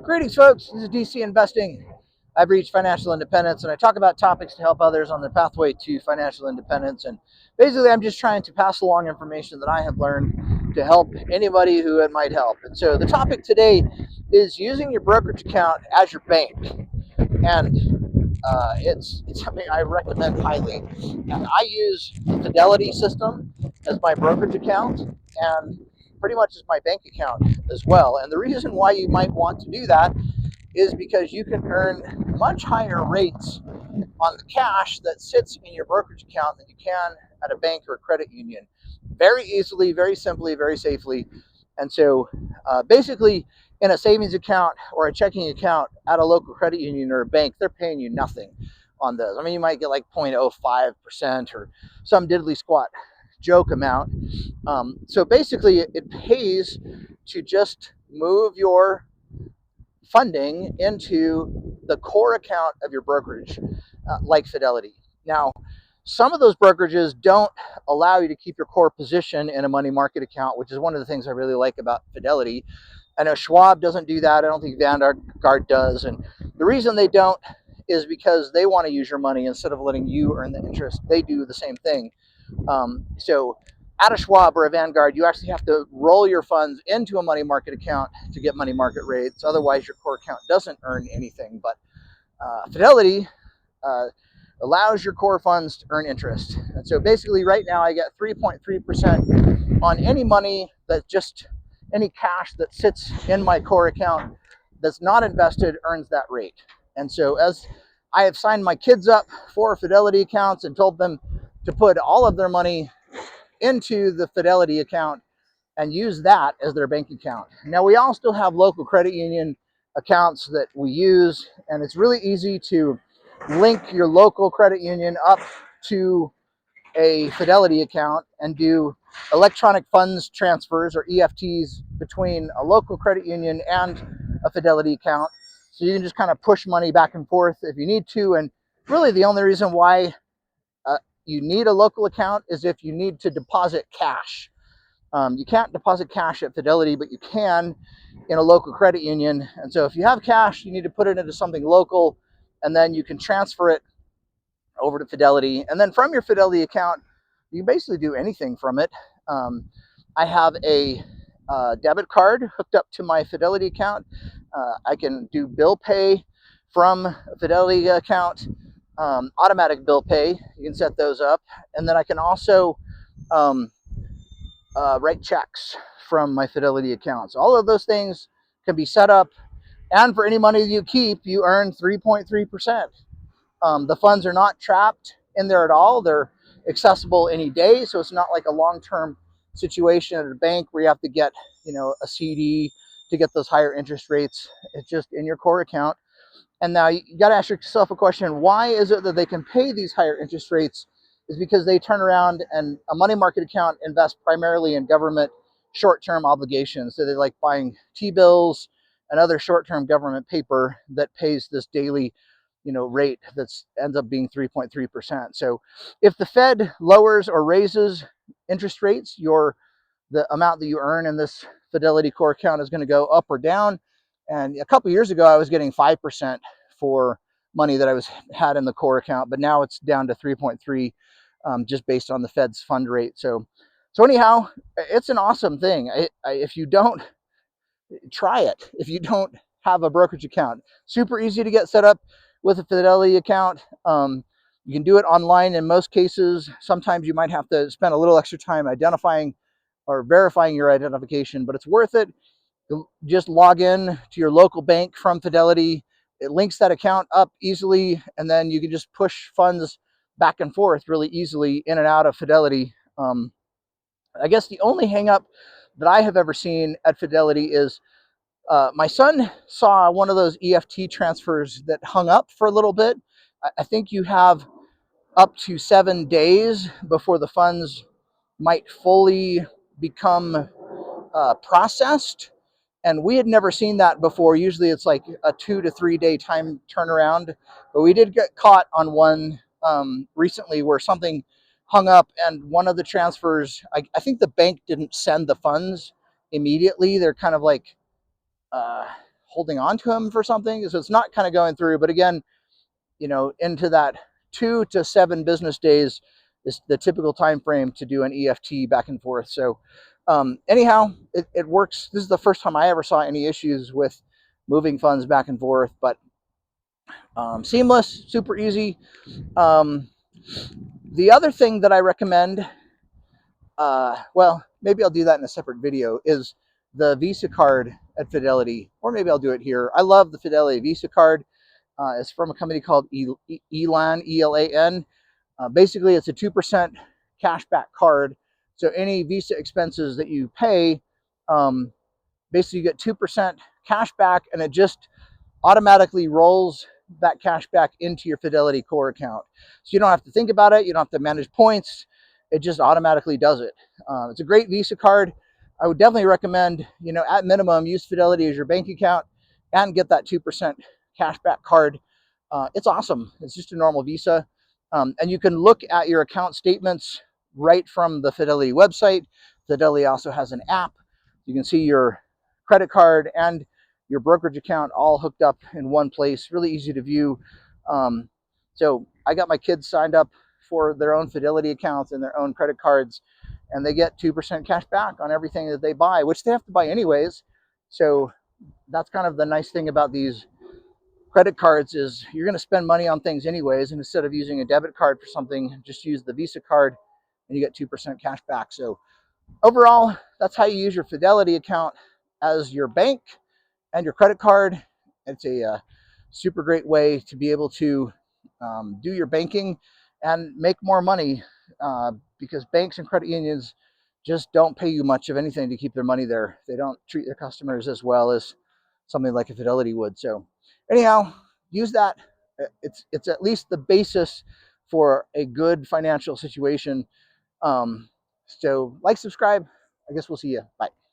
Greetings, folks. This is DC Investing. I've reached financial independence, and I talk about topics to help others on their pathway to financial independence. And basically, I'm just trying to pass along information that I have learned to help anybody who it might help. And so the topic today is using your brokerage account as your bank. And it's something I recommend highly. I use the Fidelity system as my brokerage account and pretty much as my bank account as well. And the reason why you might want to do that is because you can earn much higher rates on the cash that sits in your brokerage account than you can at a bank or a credit union. Very easily, very simply, very safely. And so basically, in a savings account or a checking account at a local credit union or a bank, they're paying you nothing on those. I mean, you might get like 0.05% or some diddly squat joke amount. So basically, it pays to just move your funding into the core account of your brokerage, like Fidelity. Now, some of those brokerages don't allow you to keep your core position in a money market account, which is one of the things I really like about Fidelity. I know Schwab doesn't do that. I don't think Vanguard does. And the reason they don't is because they want to use your money instead of letting you earn the interest. They do the same thing. So at a Schwab or a Vanguard, you actually have to roll your funds into a money market account to get money market rates. Otherwise, your core account doesn't earn anything. But Fidelity allows your core funds to earn interest. And so basically right now I get 3.3% on any money that just, any cash that sits in my core account that's not invested earns that rate. And so as I have signed my kids up for Fidelity accounts and told them to put all of their money into the Fidelity account and use that as their bank account. Now, we all still have local credit union accounts that we use, and it's really easy to link your local credit union up to a Fidelity account and do electronic funds transfers or EFTs between a local credit union and a Fidelity account. So you can just kind of push money back and forth if you need to. And really the only reason why you need a local account is if you need to deposit cash. You can't deposit cash at Fidelity, but you can in a local credit union. And so if you have cash, you need to put it into something local, and then you can transfer it over to Fidelity. And then from your Fidelity account, you can basically do anything from it. I have a debit card hooked up to my Fidelity account. I can do bill pay from a Fidelity account, automatic bill pay. You can set those up. And then I can also write checks from my Fidelity account. So all of those things can be set up. And for any money you keep, you earn 3.3%. The funds are not trapped in there at all. They're accessible any day. So it's not like a long-term situation at a bank where you have to get, a CD to get those higher interest rates. It's just in your core account. And now you got to ask yourself a question. Why is it that they can pay these higher interest rates? Is because they turn around and a money market account invests primarily in government short-term obligations. So they like buying T-bills and other short-term government paper that pays this daily rate that ends up being 3.3%. So if the Fed lowers or raises interest rates, the amount that you earn in this Fidelity core account is going to go up or down. And a couple of years ago, I was getting 5% for money that I had in the core account, but now it's down to 3.3, just based on the Fed's fund rate. So anyhow, it's an awesome thing. If you don't try it, if you don't have a brokerage account, super easy to get set up with a Fidelity account. You can do it online in most cases. Sometimes you might have to spend a little extra time identifying or verifying your identification, but it's worth it. You'll just log in to your local bank from Fidelity. It links that account up easily, and then you can just push funds back and forth really easily in and out of Fidelity. I guess the only hang up that I have ever seen at Fidelity is my son saw one of those EFT transfers that hung up for a little bit. I think you have up to 7 days before the funds might fully become processed. And we had never seen that before. Usually it's like a 2 to 3 day time turnaround. But we did get caught on one recently where something hung up, and one of the transfers, I think the bank didn't send the funds immediately. They're kind of like holding on to them for something. So it's not kind of going through, but again, into that 2 to 7 business days is the typical time frame to do an EFT back and forth. So anyhow, it works. This is the first time I ever saw any issues with moving funds back and forth, but seamless, super easy. The other thing that I recommend, well, maybe I'll do that in a separate video, is the Visa card at Fidelity, or maybe I'll do it here. I love the Fidelity Visa card. It's from a company called Elan, E-L-A-N. Basically, it's a 2% cashback card. So any Visa expenses that you pay, basically you get 2% cash back, and it just automatically rolls that cash back into your Fidelity core account. So you don't have to think about it. You don't have to manage points. It just automatically does it. It's a great Visa card. I would definitely recommend, at minimum, use Fidelity as your bank account and get that 2% cashback card. It's awesome. It's just a normal Visa. And you can look at your account statements right from the Fidelity website. Fidelity also has an app. You can see your credit card and your brokerage account all hooked up in one place. Really easy to view. So I got my kids signed up for their own Fidelity accounts and their own credit cards, and they get 2% cash back on everything that they buy, which they have to buy anyways. So that's kind of the nice thing about these credit cards, is you're going to spend money on things anyways, and instead of using a debit card for something, just use the Visa card and you get 2% cash back. So overall, that's how you use your Fidelity account as your bank and your credit card. It's a super great way to be able to do your banking and make more money, because banks and credit unions just don't pay you much of anything to keep their money there. They don't treat their customers as well as something like a Fidelity would. So anyhow, use that. It's at least the basis for a good financial situation. So like, subscribe. I guess we'll see you. Bye.